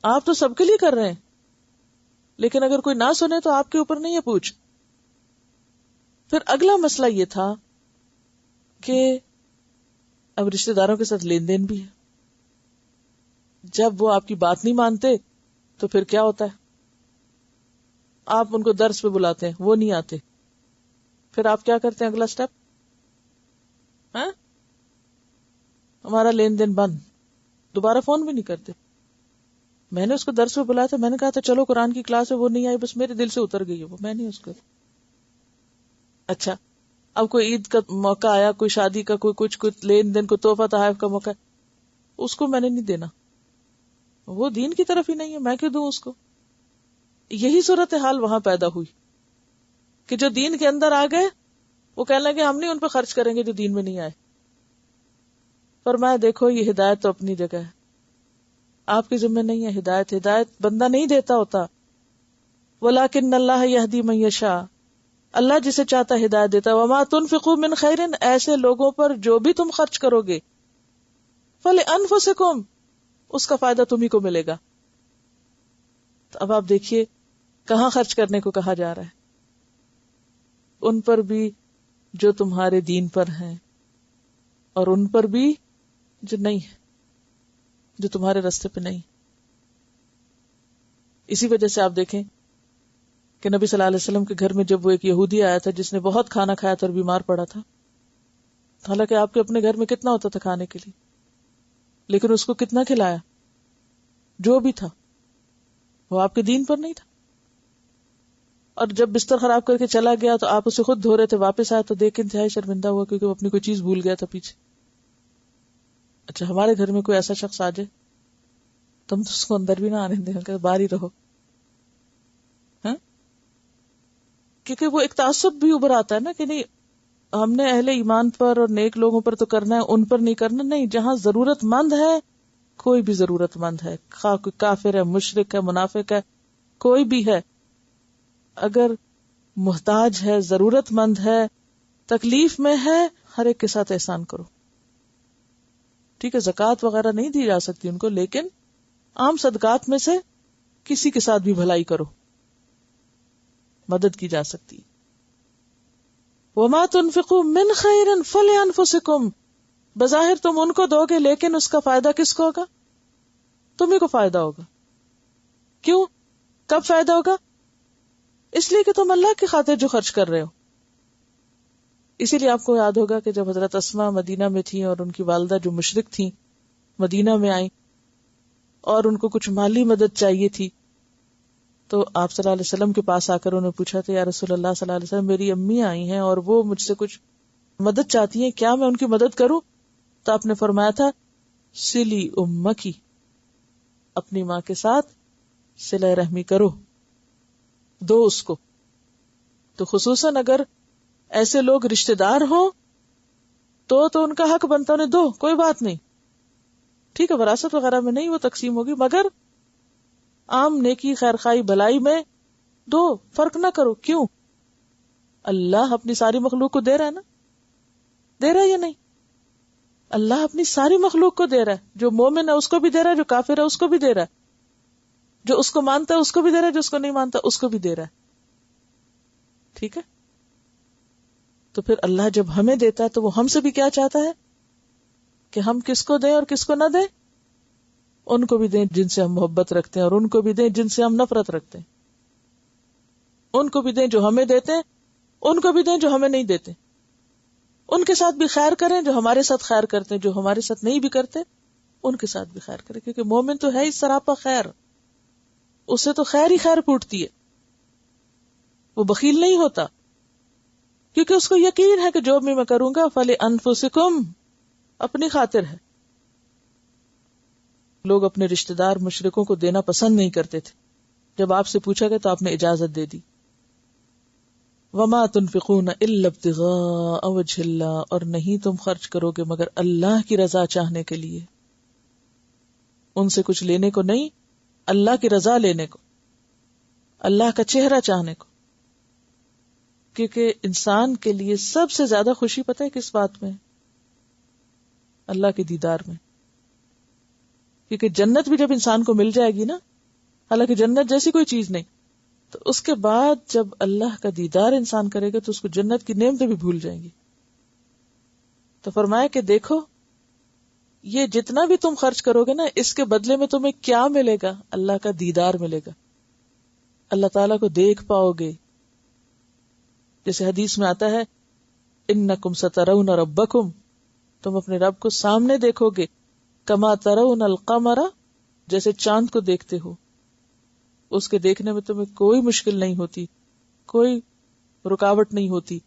آپ تو سب کے لیے کر رہے ہیں، لیکن اگر کوئی نہ سنے تو آپ کے اوپر نہیں ہے پوچھ. پھر اگلا مسئلہ یہ تھا کہ اب رشتہ داروں کے ساتھ لین دین بھی ہے. جب وہ آپ کی بات نہیں مانتے تو پھر کیا ہوتا ہے؟ آپ ان کو درس پہ بلاتے ہیں، وہ نہیں آتے، پھر آپ کیا کرتے ہیں؟ اگلا سٹیپ، ہمارا لین دین بند، دوبارہ فون بھی نہیں کرتے. میں نے اس کو درس پہ بلایا تھا، میں نے کہا تھا چلو قرآن کی کلاس ہے، وہ نہیں آئی، بس میرے دل سے اتر گئی ہے وہ، میں نہیں اس کو. اچھا اب کوئی عید کا موقع آیا، کوئی شادی کا، کوئی کچھ لین دین، کوئی تحفہ تحائف کا موقع، اس کو میں نے نہیں دینا، وہ دین کی طرف ہی نہیں ہے، میں کیوں دوں اس کو؟ یہی صورتحال وہاں پیدا ہوئی کہ جو دین کے اندر آ گئے وہ کہنے لگے ہم نہیں ان پہ خرچ کریں گے جو دین میں نہیں آئے. فرمایا دیکھو یہ ہدایت تو اپنی جگہ ہے، آپ کے ذمہ نہیں ہے ہدایت، ہدایت بندہ نہیں دیتا ہوتا. وَلَٰكِنَّ اللَّهَ يَهْدِي مَن يَشَاءُ، اللہ جسے چاہتا ہدایت دیتا. وَمَا تُنْفِقُوا مِنْ خَيْرٍ، ایسے لوگوں پر جو بھی تم خرچ کرو گے، فَلِأَنفُسِكُمْ، اس کا فائدہ تمہیں کو ملے گا. تو اب آپ دیکھیے کہاں خرچ کرنے کو کہا جا رہا ہے؟ ان پر بھی جو تمہارے دین پر ہیں، اور ان پر بھی جو نہیں ہے، جو تمہارے راستے پہ نہیں. اسی وجہ سے آپ دیکھیں کہ نبی صلی اللہ علیہ وسلم کے گھر میں جب وہ ایک یہودی آیا تھا جس نے بہت کھانا کھایا تھا اور بیمار پڑا تھا، حالانکہ آپ کے اپنے گھر میں کتنا ہوتا تھا کھانے کے لیے، لیکن اس کو کتنا کھلایا؟ جو بھی تھا وہ آپ کے دین پر نہیں تھا. اور جب بستر خراب کر کے چلا گیا تو آپ اسے خود دھو رہے تھے، واپس آیا تو دیکھ انتہائی شرمندہ ہوا کیونکہ وہ اپنی کوئی چیز بھول گیا تھا پیچھے. اچھا ہمارے گھر میں کوئی ایسا شخص آ جائے تم تو اس کو اندر بھی نہ آنے دیں کہ باہر ہی رہو، کیونکہ وہ ایک تعصب بھی ابھر آتا ہے نا کہ نہیں ہم نے اہل ایمان پر اور نیک لوگوں پر تو کرنا ہے، ان پر نہیں کرنا. نہیں، جہاں ضرورت مند ہے، کوئی بھی ضرورت مند ہے، خواہ کوئی کافر ہے، مشرک ہے، منافق ہے، کوئی بھی ہے، اگر محتاج ہے، ضرورت مند ہے، تکلیف میں ہے، ہر ایک کے ساتھ احسان کرو. ٹھیک ہے، زکوٰۃ وغیرہ نہیں دی جا سکتی ان کو، لیکن عام صدقات میں سے کسی کے ساتھ بھی بھلائی کرو، مدد کی جا سکتی. وَمَا تُنْفِقُوا مِنْ خَيْرٍ فَلِأَنفُسِكُمْ، بظاہر تم ان کو دو گے لیکن اس کا فائدہ کس کو ہوگا؟ تمہیں کو فائدہ ہوگا. کیوں؟ کب فائدہ ہوگا؟ اس لیے کہ تم اللہ کی خاطر جو خرچ کر رہے ہو. اسی لیے آپ کو یاد ہوگا کہ جب حضرت اسماء مدینہ میں تھیں اور ان کی والدہ جو مشرک تھیں مدینہ میں آئیں اور ان کو کچھ مالی مدد چاہیے تھی، تو آپ صلی اللہ علیہ وسلم کے پاس آ کر انہوں نے پوچھا تھا، یا رسول اللہ صلی اللہ علیہ وسلم، میری امی آئی ہیں اور وہ مجھ سے کچھ مدد چاہتی ہیں، کیا میں ان کی مدد کروں؟ تو آپ نے فرمایا تھا، سلی امکی، اپنی ماں کے ساتھ صلہ رحمی کرو، دو اس کو. تو خصوصاً اگر ایسے لوگ رشتہ دار ہوں تو ان کا حق بنتا انہیں دو، کوئی بات نہیں. ٹھیک ہے، وراثت وغیرہ میں نہیں وہ تقسیم ہوگی، مگر عام نیکی خیر خائی بھلائی میں دو، فرق نہ کرو. کیوں؟ اللہ اپنی ساری مخلوق کو دے رہا ہے نا، دے رہا ہے یا نہیں؟ اللہ اپنی ساری مخلوق کو دے رہا ہے، جو مومن ہے اس کو بھی دے رہا ہے، جو کافر ہے اس کو بھی دے رہا ہے، جو اس کو مانتا ہے اس کو بھی دے رہا ہے، جو اس کو نہیں مانتا اس کو بھی دے رہا ہے. ٹھیک ہے، تو پھر اللہ جب ہمیں دیتا ہے تو وہ ہم سے بھی کیا چاہتا ہے کہ ہم کس کو دیں اور کس کو نہ دیں؟ ان کو بھی دیں جن سے ہم محبت رکھتے ہیں، اور ان کو بھی دیں جن سے ہم نفرت رکھتے ہیں. ان کو بھی دیں جو ہمیں دیتے ہیں، ان کو بھی دیں جو ہمیں نہیں دیتے. ان کے ساتھ بھی خیر کریں جو ہمارے ساتھ خیر کرتے ہیں، جو ہمارے ساتھ نہیں بھی کرتے ان کے ساتھ بھی خیر کریں، کیونکہ مومن تو ہے ہی سراپا خیر، اسے تو خیر ہی خیر پھوٹتی ہے. وہ بخیل نہیں ہوتا، کیونکہ اس کو یقین ہے کہ جو بھی میں کروں گا فَلِأَنفُسِكُمْ، اپنی خاطر ہے. لوگ اپنے رشتہ دار مشرکوں کو دینا پسند نہیں کرتے تھے، جب آپ سے پوچھا گیا تو آپ نے اجازت دے دی. وَمَا تُنْفِقُونَ إِلَّا ابْتِغَاءَ وَجْهِ اللَّهِ، اور نہیں تم خرچ کرو گے مگر اللہ کی رضا چاہنے کے لیے. ان سے کچھ لینے کو نہیں، اللہ کی رضا لینے کو، اللہ کا چہرہ چاہنے کو. کیونکہ انسان کے لیے سب سے زیادہ خوشی پتہ ہے کس بات میں؟ اللہ کے دیدار میں. کیونکہ جنت بھی جب انسان کو مل جائے گی نا، حالانکہ جنت جیسی کوئی چیز نہیں، تو اس کے بعد جب اللہ کا دیدار انسان کرے گا تو اس کو جنت کی نعمتیں بھی بھول جائیں گی. تو فرمایا کہ دیکھو یہ جتنا بھی تم خرچ کرو گے نا، اس کے بدلے میں تمہیں کیا ملے گا؟ اللہ کا دیدار ملے گا، اللہ تعالیٰ کو دیکھ پاؤ گے. جیسے حدیث میں آتا ہے، انکم سترون ربکم، تم اپنے رب کو سامنے دیکھو گے، کما ترون القمر، جیسے چاند کو دیکھتے ہو. اس کے دیکھنے میں تمہیں کوئی مشکل نہیں ہوتی، کوئی رکاوٹ نہیں ہوتی،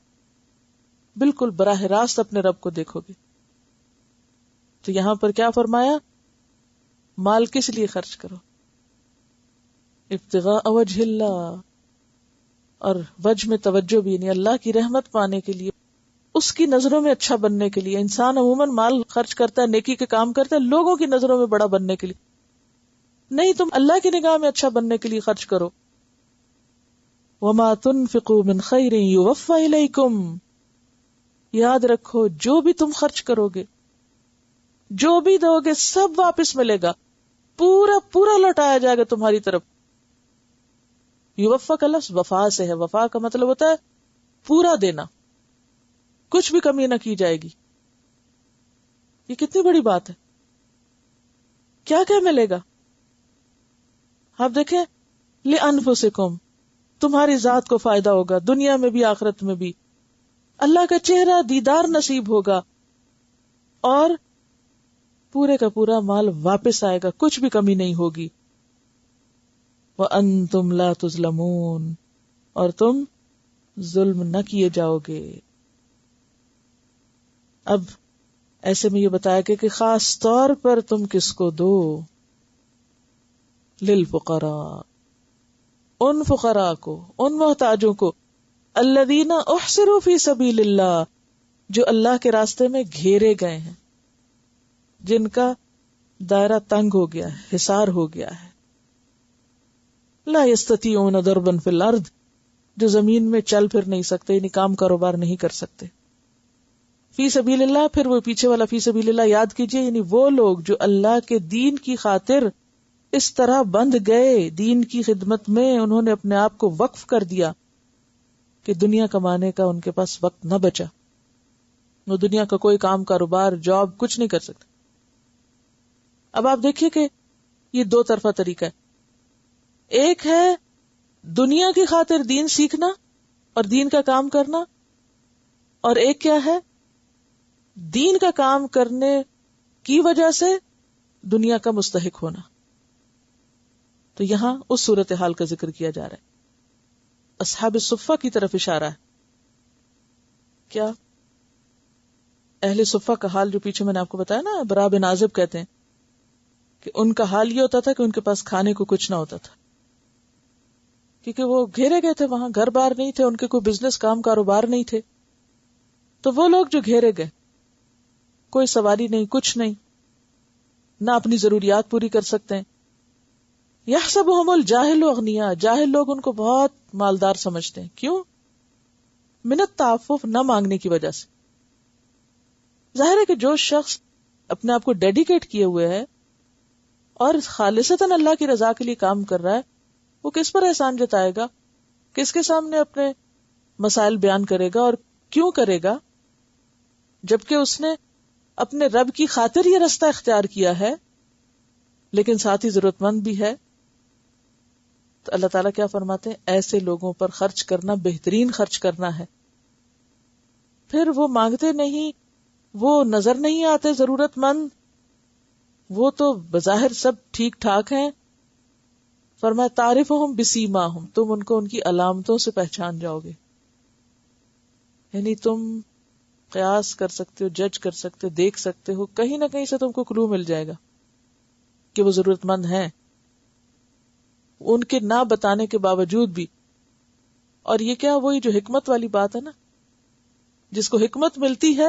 بالکل براہ راست اپنے رب کو دیکھو گے. تو یہاں پر کیا فرمایا؟ مال کس لیے خرچ کرو؟ ابتغاء وجہ اللہ، اور وجہ میں توجہ بھی، یعنی اللہ کی رحمت پانے کے لیے، اس کی نظروں میں اچھا بننے کے لیے. انسان عموماً مال خرچ کرتا ہے، نیکی کے کام کرتا ہے لوگوں کی نظروں میں بڑا بننے کے لیے، نہیں، تم اللہ کی نگاہ میں اچھا بننے کے لیے خرچ کرو. وَمَا تُنْفِقُوا مِنْ خَيْرٍ يُوَفَّ إِلَيْكُمْ، یاد رکھو جو بھی تم خرچ کرو گے، جو بھی دو گے، سب واپس ملے گا، پورا پورا لوٹایا جائے گا تمہاری طرف. یوفا کا لفظ وفا سے ہے، وفا کا مطلب ہوتا ہے پورا دینا، کچھ بھی کمی نہ کی جائے گی. یہ کتنی بڑی بات ہے. کیا کیا ملے گا؟ آپ دیکھیں، لِأَنفُسِكُمْ، تمہاری ذات کو فائدہ ہوگا، دنیا میں بھی آخرت میں بھی. اللہ کا چہرہ دیدار نصیب ہوگا، اور پورے کا پورا مال واپس آئے گا، کچھ بھی کمی نہیں ہوگی. وَأَنْتُمْ لَا تُظْلَمُونَ، اور تم ظلم نہ کیے جاؤ گے. اب ایسے میں یہ بتایا گیا کہ خاص طور پر تم کس کو دو؟ للفقراء، ان فقراء کو، ان محتاجوں کو، الذین احصروا فی سبیل اللہ، جو اللہ کے راستے میں گھیرے گئے ہیں، جن کا دائرہ تنگ ہو گیا ہے، حصار ہو گیا ہے. لا یستطیعون ضربا فی الارض، جو زمین میں چل پھر نہیں سکتے، یعنی کام کاروبار نہیں کر سکتے. فی سبیل اللہ، پھر وہ پیچھے والا فی سبیل اللہ یاد کیجئے، یعنی وہ لوگ جو اللہ کے دین کی خاطر اس طرح بندھ گئے دین کی خدمت میں، انہوں نے اپنے آپ کو وقف کر دیا کہ دنیا کمانے کا ان کے پاس وقت نہ بچا، وہ دنیا کا کوئی کام کاروبار جاب کچھ نہیں کر سکتے. اب آپ دیکھیے کہ یہ دو طرفہ طریقہ ہے. ایک ہے دنیا کی خاطر دین سیکھنا اور دین کا کام کرنا، اور ایک کیا ہے دین کا کام کرنے کی وجہ سے دنیا کا مستحق ہونا. تو یہاں اس صورتحال کا ذکر کیا جا رہا ہے. اصحاب صفہ کی طرف اشارہ ہے. کیا اہل صفہ کا حال جو پیچھے میں نے آپ کو بتایا نا، برا بن عازب کہتے ہیں کہ ان کا حال یہ ہوتا تھا کہ ان کے پاس کھانے کو کچھ نہ ہوتا تھا، کیونکہ وہ گھیرے گئے تھے، وہاں گھر بار نہیں تھے، ان کے کوئی بزنس کام کاروبار نہیں تھے. تو وہ لوگ جو گھیرے گئے، کوئی سواری نہیں، کچھ نہیں، نہ اپنی ضروریات پوری کر سکتے ہیں. یحسبهم الجاہل اغنیاء، جاہل لوگ ان کو بہت مالدار سمجھتے ہیں. کیوں؟ من التعفف، نہ مانگنے کی وجہ سے. ظاہر ہے کہ جو شخص اپنے آپ کو ڈیڈیکیٹ کیے ہوئے ہے اور خالصتاً اللہ کی رضا کے لیے کام کر رہا ہے، وہ کس پر احسان جتائے گا، کس کے سامنے اپنے مسائل بیان کرے گا، اور کیوں کرے گا، جبکہ اس نے اپنے رب کی خاطر یہ رستہ اختیار کیا ہے لیکن ساتھ ہی ضرورت مند بھی ہے. تو اللہ تعالیٰ کیا فرماتے ہیں؟ ایسے لوگوں پر خرچ کرنا بہترین خرچ کرنا ہے. پھر وہ مانگتے نہیں، وہ نظر نہیں آتے ضرورت مند، وہ تو بظاہر سب ٹھیک ٹھاک ہیں. فرمایا تعرفہم بسیماہم، تم ان کو ان کی علامتوں سے پہچان جاؤ گے. یعنی تم قیاس کر سکتے ہو، جج کر سکتے ہو، دیکھ سکتے ہو، کہیں نہ کہیں سے تم کو کلو مل جائے گا کہ وہ ضرورت مند ہیں، ان کے نہ بتانے کے باوجود بھی. اور یہ کیا وہی جو حکمت والی بات ہے نا، جس کو حکمت ملتی ہے،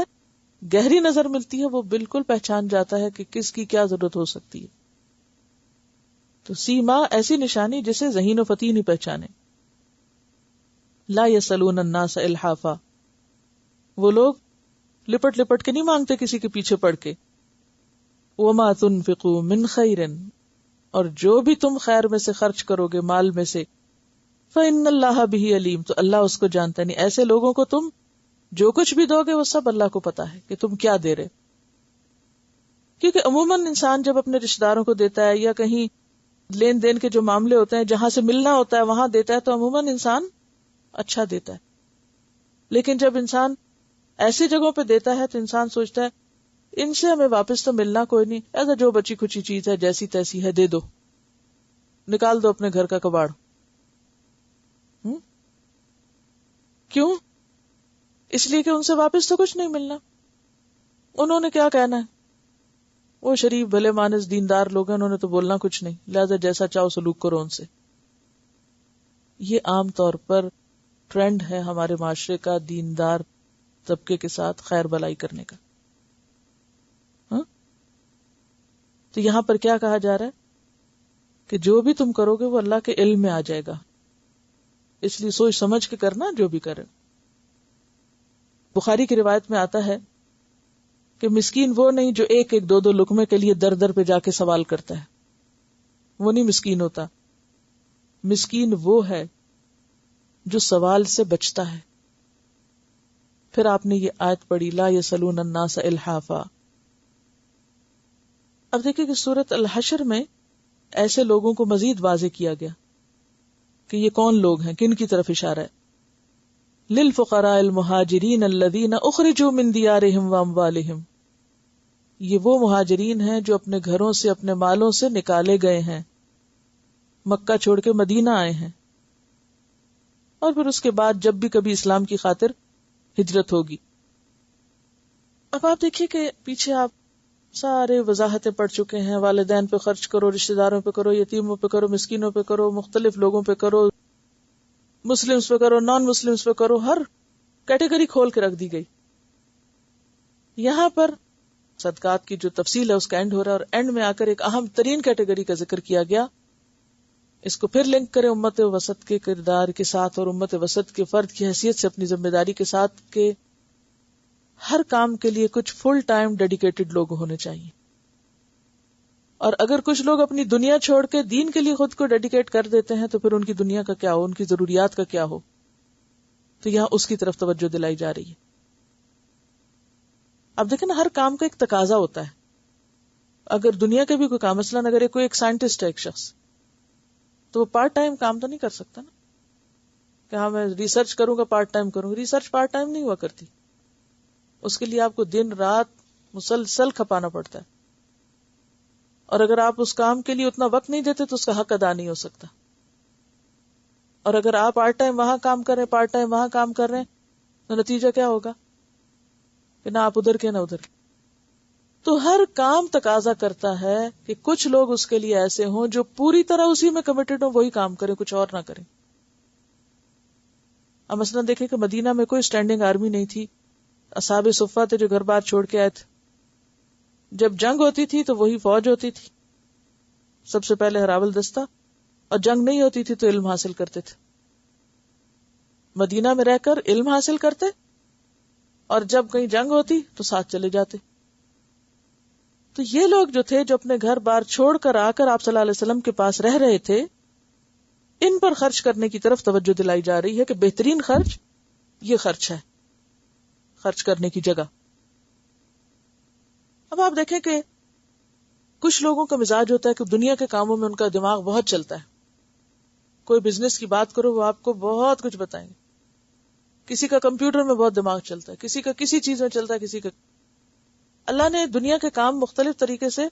گہری نظر ملتی ہے، وہ بالکل پہچان جاتا ہے کہ کس کی کیا ضرورت ہو سکتی ہے. تو سیما ایسی نشانی جسے ذہین و فطین نہیں پہچانے. لا یسألون الناس الحافا، وہ لوگ لپٹ لپٹ کے نہیں مانگتے کسی کے پیچھے پڑ کے. وما تنفقوا من خیر، اور جو بھی تم خیر میں سے خرچ کرو گے، مال میں سے، فإن اللہ بہ علیم، تو اللہ اس کو جانتا ہے. نہیں، ایسے لوگوں کو تم جو کچھ بھی دو گے وہ سب اللہ کو پتا ہے کہ تم کیا دے رہے. کیونکہ عموماً انسان جب اپنے رشتہ داروں کو دیتا ہے یا کہیں لین دین کے جو معاملے ہوتے ہیں جہاں سے ملنا ہوتا ہے وہاں دیتا ہے، تو عموماً انسان اچھا دیتا ہے. لیکن جب انسان ایسی جگہوں پہ دیتا ہے تو انسان سوچتا ہے ان سے ہمیں واپس تو ملنا کوئی نہیں، ایسا جو بچی کچی چیز ہے جیسی تیسی ہے دے دو، نکال دو اپنے گھر کا کباڑ. کیوں؟ اس لیے کہ ان سے واپس تو کچھ نہیں ملنا. انہوں نے کیا کہنا ہے؟ وہ شریف بھلے مانس دیندار لوگ ہیں، انہوں نے تو بولنا کچھ نہیں، لہذا جیسا چاہو سلوک کرو ان سے. یہ عام طور پر ٹرینڈ ہے ہمارے معاشرے کا، دیندار طبقے کے ساتھ خیر بلائی کرنے کا. تو یہاں پر کیا کہا جا رہا ہے کہ جو بھی تم کرو گے وہ اللہ کے علم میں آ جائے گا، اس لیے سوچ سمجھ کے کرنا جو بھی کرے. بخاری کی روایت میں آتا ہے کہ مسکین وہ نہیں جو ایک ایک دو دو لقمے کے لیے در در پہ جا کے سوال کرتا ہے، وہ نہیں مسکین ہوتا. مسکین وہ ہے جو سوال سے بچتا ہے. پھر آپ نے یہ آیت پڑھی لا یسألون الناس الحافا. اب دیکھیں کہ سورۃ الحشر میں ایسے لوگوں کو مزید واضح کیا گیا کہ یہ کون لوگ ہیں، کن کی طرف اشارہ ہے. للفقراء المہاجرین الذین اخرجوا من دیارہم واموالہم، یہ وہ مہاجرین ہیں جو اپنے گھروں سے اپنے مالوں سے نکالے گئے ہیں، مکہ چھوڑ کے مدینہ آئے ہیں، اور پھر اس کے بعد جب بھی کبھی اسلام کی خاطر ہجرت ہوگی. اب آپ دیکھیے کہ پیچھے آپ سارے وضاحتیں پڑھ چکے ہیں، والدین پہ خرچ کرو، رشتہ داروں پہ کرو، یتیموں پہ کرو، مسکینوں پہ کرو، مختلف لوگوں پہ کرو، مسلمز پہ کرو، نان مسلمز پہ کرو، ہر کیٹیگری کھول کے رکھ دی گئی. یہاں پر صدقات کی جو تفصیل ہے اس کا اینڈ ہو رہا ہے، اور اینڈ میں آ کر ایک اہم ترین کیٹیگری کا ذکر کیا گیا، اس کو پھر لنک کریں امت وسط کے کردار کے ساتھ اور امت وسط کے فرد کی حیثیت سے اپنی ذمہ داری کے ساتھ کہ ہر کام کے لیے کچھ فل ٹائم ڈیڈیکیٹڈ لوگ ہونے چاہیے. اور اگر کچھ لوگ اپنی دنیا چھوڑ کے دین کے لیے خود کو ڈیڈیکیٹ کر دیتے ہیں تو پھر ان کی دنیا کا کیا ہو, ان کی ضروریات کا کیا ہو. تو یہاں اس کی طرف توجہ دلائی جا رہی ہے. اب دیکھیں نا, ہر کام کا ایک تقاضا ہوتا ہے. اگر دنیا کے بھی کوئی کام, مثلاً اگر کوئی ایک سائنٹسٹ ہے ایک شخص, تو وہ پارٹ ٹائم کام تو نہیں کر سکتا نا کہ ہاں میں ریسرچ کروں گا پارٹ ٹائم کروں گا. ریسرچ پارٹ ٹائم نہیں ہوا کرتی, اس کے لیے آپ کو دن رات مسلسل کھپانا پڑتا ہے. اور اگر آپ اس کام کے لیے اتنا وقت نہیں دیتے تو اس کا حق ادا نہیں ہو سکتا. اور اگر آپ پارٹ ٹائم وہاں کام کر رہے ہیں, پارٹ ٹائم وہاں کام کر رہے ہیں, تو نتیجہ کیا ہوگا کہ نہ آپ ادھر کے نہ ادھر کے. تو ہر کام تقاضا کرتا ہے کہ کچھ لوگ اس کے لیے ایسے ہوں جو پوری طرح اسی میں کمیٹڈ ہوں, وہی کام کریں, کچھ اور نہ کریں. اب مثلا دیکھیں کہ مدینہ میں کوئی اسٹینڈنگ آرمی نہیں تھی. اصحاب صفہ تھے جو گھر بار چھوڑ کے آئے تھے. جب جنگ ہوتی تھی تو وہی فوج ہوتی تھی, سب سے پہلے ہراول دستہ, اور جنگ نہیں ہوتی تھی تو علم حاصل کرتے تھے. مدینہ میں رہ کر علم حاصل کرتے, اور جب کہیں جنگ ہوتی تو ساتھ چلے جاتے. تو یہ لوگ جو تھے جو اپنے گھر بار چھوڑ کر آ کر آپ صلی اللہ علیہ وسلم کے پاس رہ رہے تھے, ان پر خرچ کرنے کی طرف توجہ دلائی جا رہی ہے کہ بہترین خرچ یہ خرچ ہے, خرچ کرنے کی جگہ. اب آپ دیکھیں کہ کچھ لوگوں کا مزاج ہوتا ہے کہ دنیا کے کاموں میں ان کا دماغ بہت چلتا ہے. کوئی بزنس کی بات کرو وہ آپ کو بہت کچھ بتائیں گے. کسی کا کمپیوٹر میں بہت دماغ چلتا ہے, کسی کا کسی چیز میں چلتا ہے, کسی کا. اللہ نے دنیا کے کام مختلف طریقے سے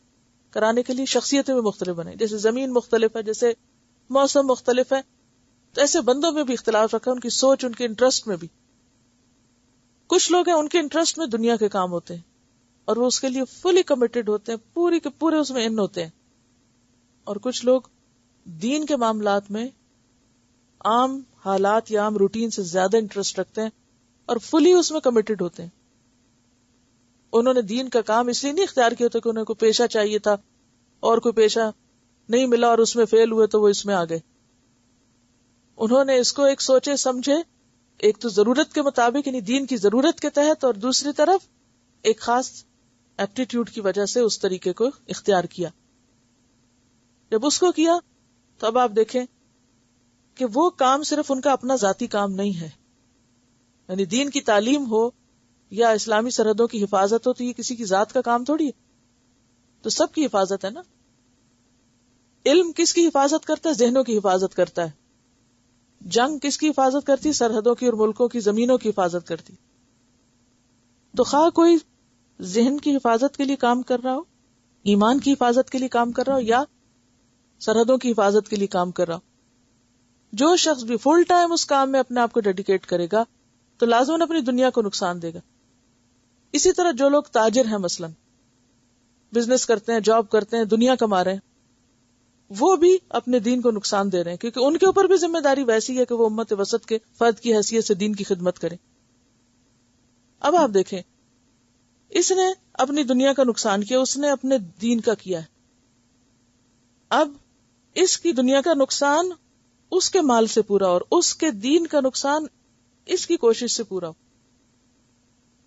کرانے کے لیے شخصیتیں بھی مختلف بنائی. جیسے زمین مختلف ہے, جیسے موسم مختلف ہے, تو ایسے بندوں میں بھی اختلاف رکھا, ان کی سوچ, ان کے انٹرسٹ میں بھی. کچھ لوگ ہیں ان کے انٹرسٹ میں دنیا کے کام ہوتے ہیں اور وہ اس کے لیے فلی کمیٹڈ ہوتے ہیں, پوری کے پورے اس میں ان ہوتے ہیں. اور کچھ لوگ دین کے معاملات میں عام حالات یا عام روٹین سے زیادہ انٹرسٹ رکھتے ہیں اور فلی اس میں کمیٹڈ ہوتے ہیں. انہوں نے دین کا کام اس لیے نہیں اختیار کیا تھا کہ انہیں کوئی پیشہ چاہیے تھا اور کوئی پیشہ نہیں ملا اور اس میں فیل ہوئے تو وہ اس میں آ گئے. انہوں نے اس کو ایک سوچے سمجھے, ایک تو ضرورت کے مطابق یعنی دین کی ضرورت کے تحت, اور دوسری طرف ایک خاص ایپٹیٹیوڈ کی وجہ سے اس طریقے کو اختیار کیا. جب اس کو کیا تو اب آپ دیکھیں کہ وہ کام صرف ان کا اپنا ذاتی کام نہیں ہے. یعنی دین کی تعلیم ہو یا اسلامی سرحدوں کی حفاظت ہو تو یہ کسی کی ذات کا کام تھوڑی ہے, تو سب کی حفاظت ہے نا. علم کس کی حفاظت کرتا ہے؟ ذہنوں کی حفاظت کرتا ہے. جنگ کس کی حفاظت کرتی ہے؟ سرحدوں کی اور ملکوں کی, زمینوں کی حفاظت کرتی. تو خواہ کوئی ذہن کی حفاظت کے لیے کام کر رہا ہو, ایمان کی حفاظت کے لیے کام کر رہا ہو, یا سرحدوں کی حفاظت کے لیے کام کر رہا ہو, جو شخص بھی فل ٹائم اس کام میں اپنے آپ کو ڈیڈیکیٹ کرے گا تو لازماً اپنی دنیا کو نقصان دے گا. اسی طرح جو لوگ تاجر ہیں, مثلاً بزنس کرتے ہیں, جاب کرتے ہیں, دنیا کما رہے ہیں, وہ بھی اپنے دین کو نقصان دے رہے ہیں, کیونکہ ان کے اوپر بھی ذمہ داری ویسی ہے کہ وہ امت وسط کے فرد کی حیثیت سے دین کی خدمت کریں. اب آپ دیکھیں, اس نے اپنی دنیا کا نقصان کیا, اس نے اپنے دین کا کیا ہے. اب اس کی دنیا کا نقصان اس کے مال سے پورا اور اس کے دین کا نقصان اس کی کوشش سے پورا ہو.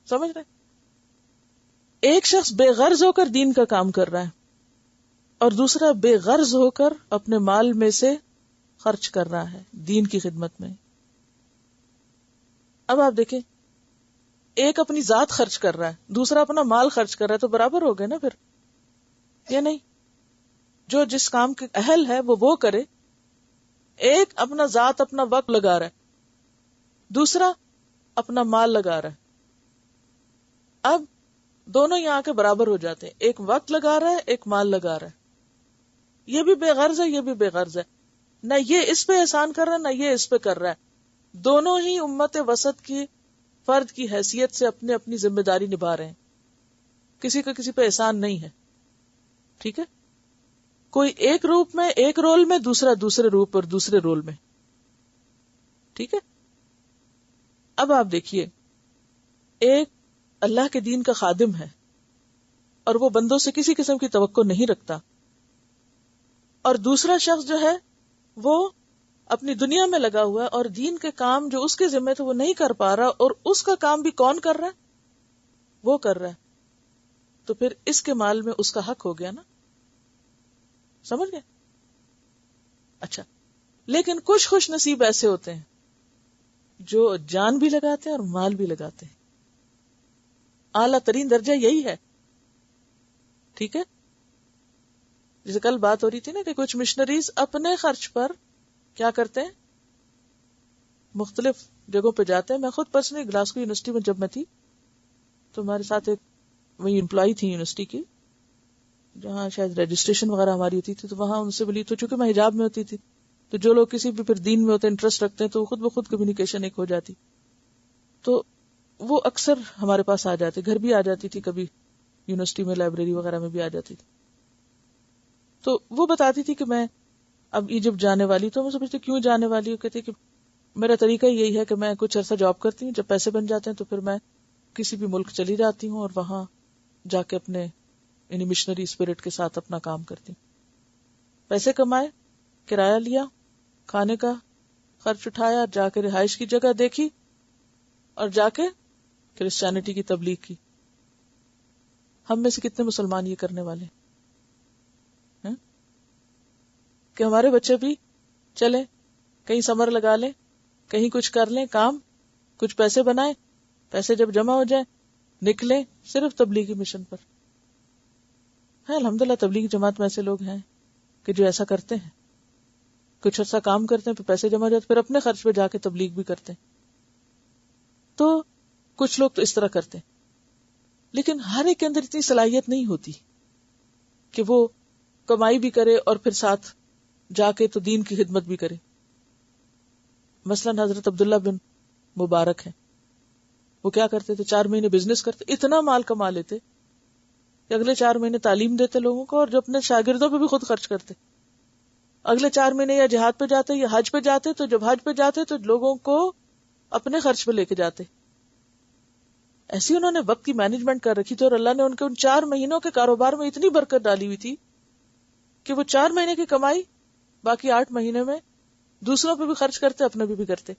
سمجھ رہے؟ ایک شخص بے غرض ہو کر دین کا کام کر رہا ہے اور دوسرا بے غرض ہو کر اپنے مال میں سے خرچ کر رہا ہے دین کی خدمت میں. اب آپ دیکھیں, ایک اپنی ذات خرچ کر رہا ہے, دوسرا اپنا مال خرچ کر رہا ہے, تو برابر ہو گئے نا پھر, یا نہیں؟ جو جس کام کے اہل ہے وہ کرے. ایک اپنا ذات اپنا وقت لگا رہا ہے, دوسرا اپنا مال لگا رہا ہے. اب دونوں یہاں کے برابر ہو جاتے ہیں, ایک وقت لگا رہا ہے, ایک مال لگا رہا ہے. یہ بھی بے غرض ہے, یہ بھی بے غرض ہے, نہ یہ اس پہ احسان کر رہا ہے نہ یہ اس پہ کر رہا ہے. دونوں ہی امت وسط کی فرد کی حیثیت سے اپنے اپنی ذمہ داری نبھا رہے ہیں, کسی کا کسی پہ احسان نہیں ہے. ٹھیک ہے, کوئی ایک روپ میں, ایک رول میں, دوسرا دوسرے روپ اور دوسرے رول میں. ٹھیک ہے. اب آپ دیکھیے, ایک اللہ کے دین کا خادم ہے اور وہ بندوں سے کسی قسم کی توقع نہیں رکھتا, اور دوسرا شخص جو ہے وہ اپنی دنیا میں لگا ہوا ہے اور دین کے کام جو اس کے ذمہ تھے وہ نہیں کر پا رہا، اور اس کا کام بھی کون کر رہا ہے؟ وہ کر رہا ہے. تو پھر اس کے مال میں اس کا حق ہو گیا نا. سمجھ گئے؟ اچھا، لیکن کچھ خوش نصیب ایسے ہوتے ہیں جو جان بھی لگاتے ہیں اور مال بھی لگاتے ہیں. اعلیٰ ترین درجہ یہی ہے. ٹھیک ہے، جیسے کل بات ہو رہی تھی نا کہ کچھ مشنریز اپنے خرچ پر کیا کرتے ہیں، مختلف جگہوں پہ جاتے ہیں. میں خود پرسنلی گلاسگو یونیورسٹی میں جب میں تھی تو ہمارے ساتھ ایک وہی امپلائی تھی یونیورسٹی کی، جہاں شاید رجسٹریشن وغیرہ ہماری ہوتی تھی، تو وہاں ان سے ملی. تو چونکہ میں حجاب میں ہوتی تھی تو جو لوگ کسی بھی پھر دین میں ہوتے انٹرسٹ رکھتے ہیں تو خود بخود کمیونیکیشن ایک ہو جاتی. تو وہ اکثر ہمارے پاس آ جاتے، گھر بھی آ جاتی تھی، کبھی یونیورسٹی میں لائبریری وغیرہ میں بھی آ جاتی تھی. تو وہ بتاتی تھی کہ میں اب ایجپٹ جانے والی. تو میں سمجھتی کیوں جانے والی ہوں؟ کہتی کہ میرا طریقہ یہی ہے کہ میں کچھ عرصہ جاب کرتی ہوں، جب پیسے بن جاتے ہیں تو پھر میں کسی بھی ملک چلی جاتی ہوں اور وہاں جا کے اپنے یعنی مشنری اسپرٹ کے ساتھ اپنا کام کرتی ہوں. پیسے کمائے، کرایہ لیا، کھانے کا خرچ اٹھایا، جا کے رہائش کی جگہ دیکھی اور جا کے کرسچینٹی کی تبلیغ کی. ہم میں سے کتنے مسلمان یہ کرنے والے ہیں کہ ہمارے بچے بھی چلے کہیں سمر لگا لیں، کہیں کچھ کر لیں کام، کچھ پیسے بنائیں، پیسے جب جمع ہو جائیں نکلیں صرف تبلیغی مشن پر. ہے الحمدللہ تبلیغی جماعت میں ایسے لوگ ہیں کہ جو ایسا کرتے ہیں، کچھ عرصہ کام کرتے ہیں، پھر پیسے جمع ہو جاتے، پھر اپنے خرچ پہ جا کے تبلیغ بھی کرتے ہیں. تو کچھ لوگ تو اس طرح کرتے ہیں، لیکن ہر ایک کے اندر اتنی صلاحیت نہیں ہوتی کہ وہ کمائی بھی کرے اور پھر ساتھ جا کے تو دین کی خدمت بھی کرے. مثلا حضرت عبداللہ بن مبارک ہیں، وہ کیا کرتے تھے، 4 مہینے بزنس کرتے، اتنا مال کما لیتے کہ اگلے 4 مہینے تعلیم دیتے لوگوں کو اور جو اپنے شاگردوں پہ بھی خود خرچ کرتے. اگلے 4 مہینے یا جہاد پہ جاتے یا حج پہ جاتے، تو جب حج پہ جاتے تو لوگوں کو اپنے خرچ پہ لے کے جاتے. ایسی انہوں نے وقت کی مینجمنٹ کر رکھی تھی اور اللہ نے ان کے ان 4 مہینوں کے کاروبار میں اتنی برکت ڈالی ہوئی تھی کہ وہ 4 مہینے کی کمائی باقی 8 مہینے میں دوسروں پہ بھی خرچ کرتے، اپنے بھی کرتے.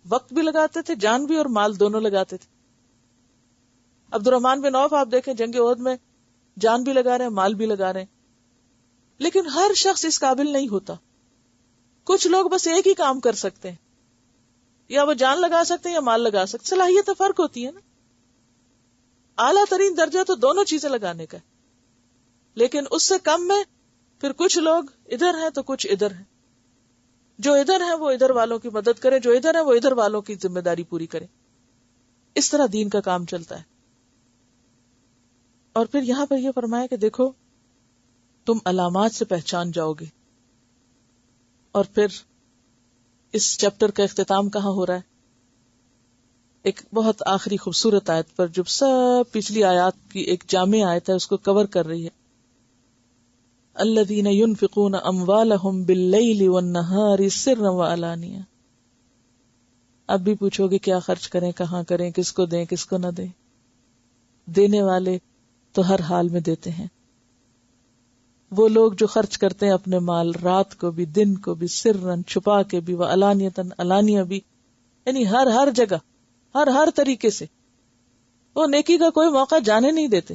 وقت بھی لگاتے تھے، جان بھی اور مال دونوں لگاتے تھے. عبد الرحمن بن عوف آپ دیکھیں جنگ احد میں جان بھی لگا رہے ہیں، مال بھی لگا رہے ہیں. لیکن ہر شخص اس قابل نہیں ہوتا. کچھ لوگ بس ایک ہی کام کر سکتے ہیں، یا وہ جان لگا سکتے ہیں یا مال لگا سکتے. صلاحیت فرق ہوتی ہے نا. اعلیٰ ترین درجہ تو دونوں چیزیں لگانے کا ہے، لیکن اس سے کم میں پھر کچھ لوگ ادھر ہیں تو کچھ ادھر ہیں. جو ادھر ہیں وہ ادھر والوں کی مدد کریں، جو ادھر ہیں وہ ادھر والوں کی ذمہ داری پوری کریں. اس طرح دین کا کام چلتا ہے. اور پھر یہاں پر یہ فرمایا کہ دیکھو تم علامات سے پہچان جاؤ گے. اور پھر اس چیپٹر کا اختتام کہاں ہو رہا ہے؟ ایک بہت آخری خوبصورت آیت پر جو سب پچھلی آیات کی ایک جامع آیت ہے اس کو کور کر رہی ہے. الذین ينفقون اموالهم باللیل والنہار سرا وعلانیہ. اب بھی پوچھو گے کیا خرچ کریں، کہاں کریں، کس کو دیں، کس کو نہ دیں. دینے والے تو ہر حال میں دیتے ہیں. وہ لوگ جو خرچ کرتے ہیں اپنے مال رات کو بھی، دن کو بھی، سرن چھپا کے بھی، وعلانیتن علانیہ بھی، یعنی ہر جگہ، ہر طریقے سے. وہ نیکی کا کوئی موقع جانے نہیں دیتے،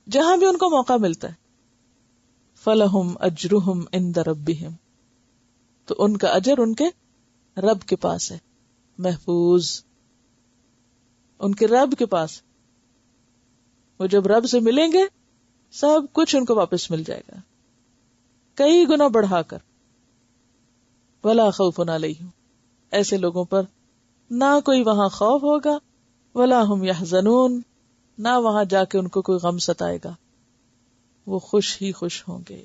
جہاں بھی ان کو موقع ملتا ہے. فَلَهُمْ أَجْرُهُمْ عِنْدَ رَبِّهِمْ. تو ان کا اجر ان کے رب کے پاس ہے، محفوظ ان کے رب کے پاس. وہ جب رب سے ملیں گے سب کچھ ان کو واپس مل جائے گا کئی گنا بڑھا کر. وَلَا خَوْفٌ عَلَيْهِمْ. ایسے لوگوں پر نہ کوئی وہاں خوف ہوگا، وَلَا هُمْ يَحْزَنُونَ. نہ وہاں جا کے ان کو کوئی غم ستائے گا، وہ خوش ہی خوش ہوں گے.